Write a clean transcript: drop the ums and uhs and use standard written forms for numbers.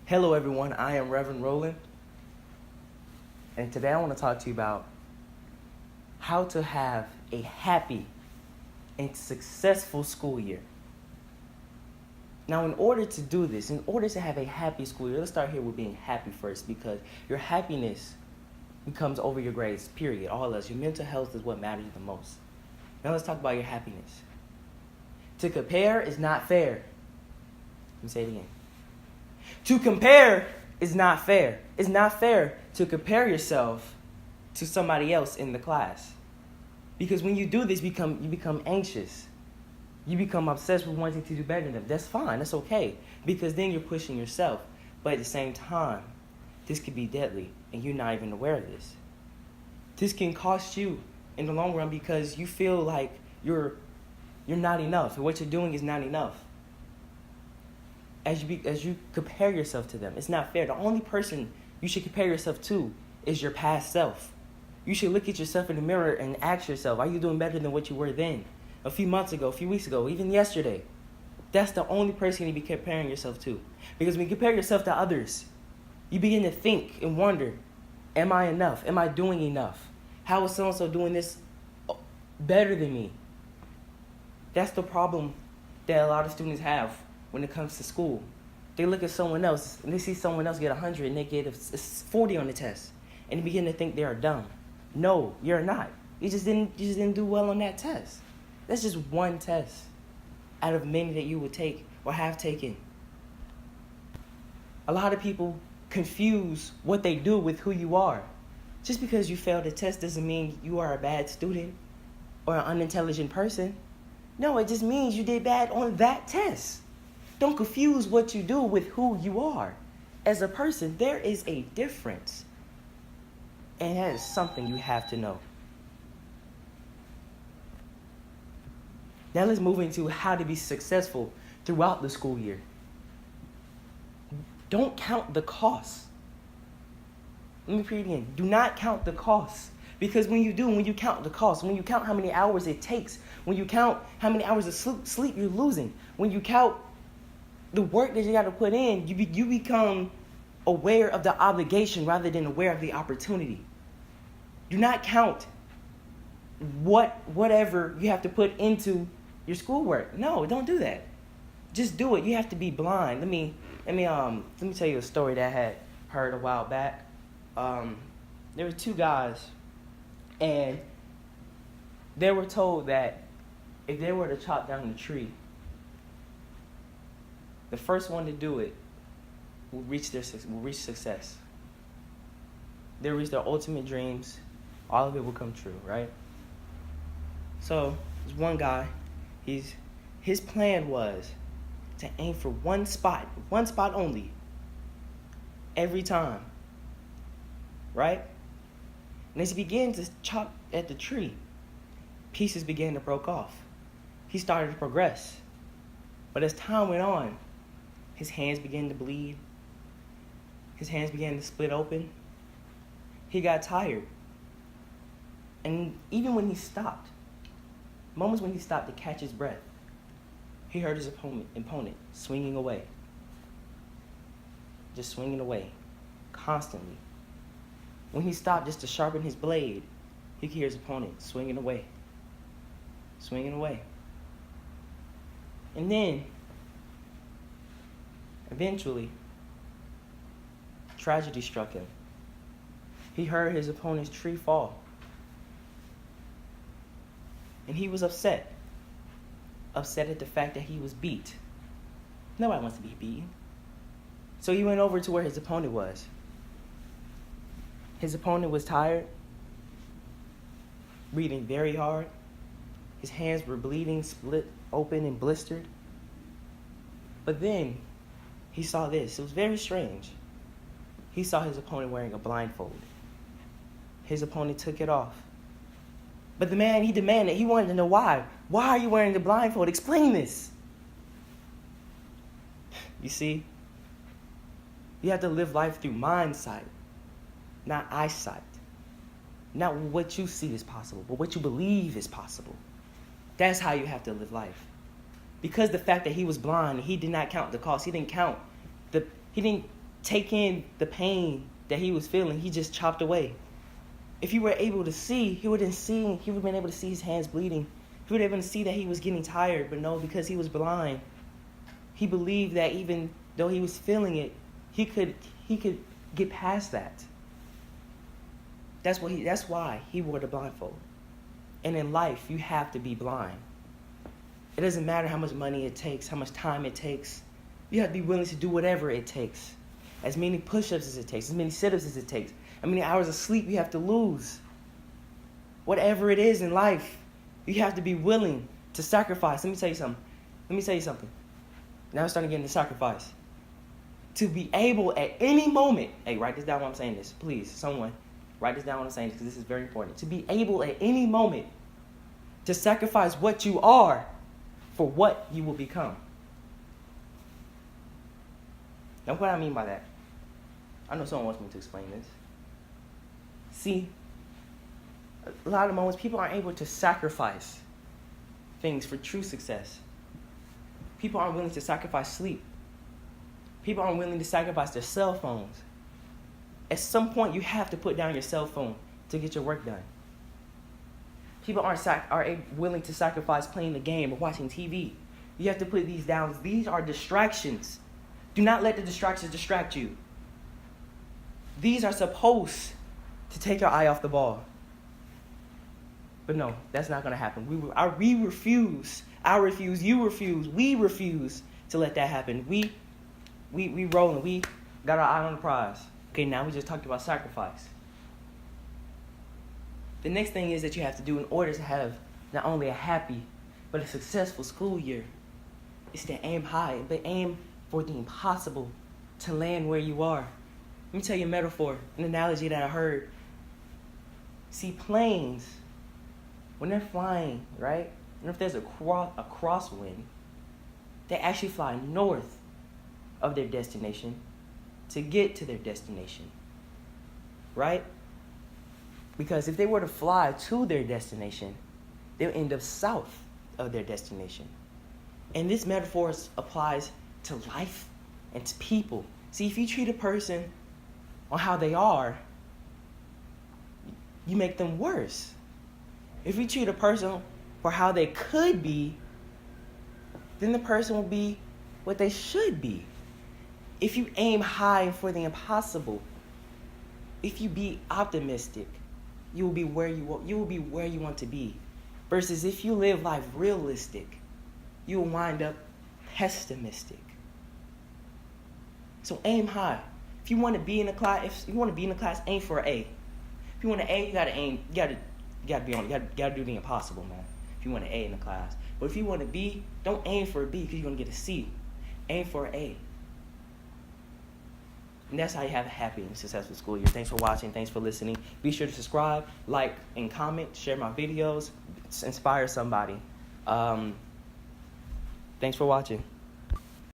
Hello everyone, I am Reverend Roland, and today I want to talk to you about how to have a happy and successful school year. Now, in order to do this, in order to have a happy school year, let's start here with being happy first, because your happiness becomes over your grades, period. All else, your mental health is what matters the most. Now let's talk about your happiness. To compare is not fair. Let me say it again. To compare is not fair. It's not fair to compare yourself to somebody else in the class. Because when you do this, you become anxious. You become obsessed with wanting to do better than them. That's fine. That's okay. Because then you're pushing yourself. But at the same time, this could be deadly, and you're not even aware of this. This can cost you in the long run because you feel like you're not enough, and what you're doing is not enough. As you compare yourself to them, it's not fair. The only person you should compare yourself to is your past self. You should look at yourself in the mirror and ask yourself, are you doing better than what you were then? A few months ago, a few weeks ago, even yesterday. That's the only person you need to be comparing yourself to. Because when you compare yourself to others, you begin to think and wonder, am I enough? Am I doing enough? How is so-and-so doing this better than me? That's the problem that a lot of students have when it comes to school. They look at someone else and they see someone else get 100 and they get a 40 on the test, and they begin to think they are dumb. No, you're not. You just didn't do well on that test. That's just one test out of many that you would take or have taken. A lot of people confuse what they do with who you are. Just because you failed a test doesn't mean you are a bad student or an unintelligent person. No, it just means you did bad on that test. Don't confuse what you do with who you are. As a person, there is a difference. And that is something you have to know. Now let's move into how to be successful throughout the school year. Don't count the costs. Let me repeat again. Do not count the costs. Because when you count the costs, when you count how many hours it takes, when you count how many hours of sleep you're losing, when you count the work that you got to put in, you become aware of the obligation rather than aware of the opportunity. Do not count whatever you have to put into your schoolwork. No, don't do that. Just do it. You have to be blind. Let me tell you a story that I had heard a while back. There were two guys, and they were told that if they were to chop down the tree, the first one to do it will reach success. They'll reach their ultimate dreams. All of it will come true, right? So there's one guy. His plan was to aim for one spot only, every time, right? And as he began to chop at the tree, pieces began to break off. He started to progress. But as time went on, his hands began to bleed. His hands began to split open. He got tired. And even when he stopped, moments when he stopped to catch his breath, he heard his opponent swinging away. Just swinging away, constantly. When he stopped just to sharpen his blade, he could hear his opponent swinging away. Swinging away. And then, eventually, tragedy struck him. He heard his opponent's tree fall. And he was upset. Upset at the fact that he was beat. Nobody wants to be beaten. So he went over to where his opponent was. His opponent was tired, breathing very hard. His hands were bleeding, split open and blistered. But then he saw this. It was very strange. He saw his opponent wearing a blindfold. His opponent took it off. But the man, he demanded, he wanted to know why. Why are you wearing the blindfold? Explain this. You see, you have to live life through mind sight, not eyesight. Not what you see is possible, but what you believe is possible. That's how you have to live life. Because the fact that he was blind, he did not count the cost. He didn't take in the pain that he was feeling. He just chopped away. If he were able to see, he would have been able to see his hands bleeding. He would have been able to see that he was getting tired, but no, because he was blind, he believed that even though he was feeling it, he could get past that. That's why he wore the blindfold. And in life, you have to be blind. It doesn't matter how much money it takes, how much time it takes. You have to be willing to do whatever it takes. As many push-ups as it takes, as many sit-ups as it takes, how many hours of sleep you have to lose. Whatever it is in life, you have to be willing to sacrifice. Let me tell you something. Now we're starting to get into sacrifice. To be able at any moment, hey, write this down while I'm saying this. Please, someone, write this down while I'm saying this because this is very important. To be able at any moment to sacrifice what you are for what you will become. Now, what I mean by that, I know someone wants me to explain this. See, a lot of moments people aren't able to sacrifice things for true success. People aren't willing to sacrifice sleep. People aren't willing to sacrifice their cell phones. At some point, you have to put down your cell phone to get your work done. People aren't willing to sacrifice playing the game or watching TV. You have to put these down. These are distractions. Do not let the distractions distract you. These are supposed to take your eye off the ball. But no, that's not going to happen. We refuse. I refuse. You refuse. We refuse to let that happen. We rolling. We got our eye on the prize. Okay, now we just talked about sacrifice. The next thing is that you have to do in order to have not only a happy, but a successful school year is to aim high, but aim for the impossible to land where you are. Let me tell you a metaphor, an analogy that I heard. See, planes, when they're flying, right? And if there's a crosswind, they actually fly north of their destination to get to their destination, right? Because if they were to fly to their destination, they'll end up south of their destination. And this metaphor applies to life and to people. See, if you treat a person on how they are, you make them worse. If you treat a person for how they could be, then the person will be what they should be. If you aim high for the impossible, if you be optimistic, you will be where you want to be. Versus if you live life realistic, you will wind up pessimistic. So aim high. If you want to be in a class, aim for an A. If you want an A, you gotta aim. You gotta do the impossible, man. If you want an A in the class, but if you want a B, don't aim for a B because you're gonna get a C. Aim for an A. And that's how you have a happy and successful school year. Thanks for watching. Thanks for listening. Be sure to subscribe, like, and comment. Share my videos. Inspire somebody. Thanks for watching.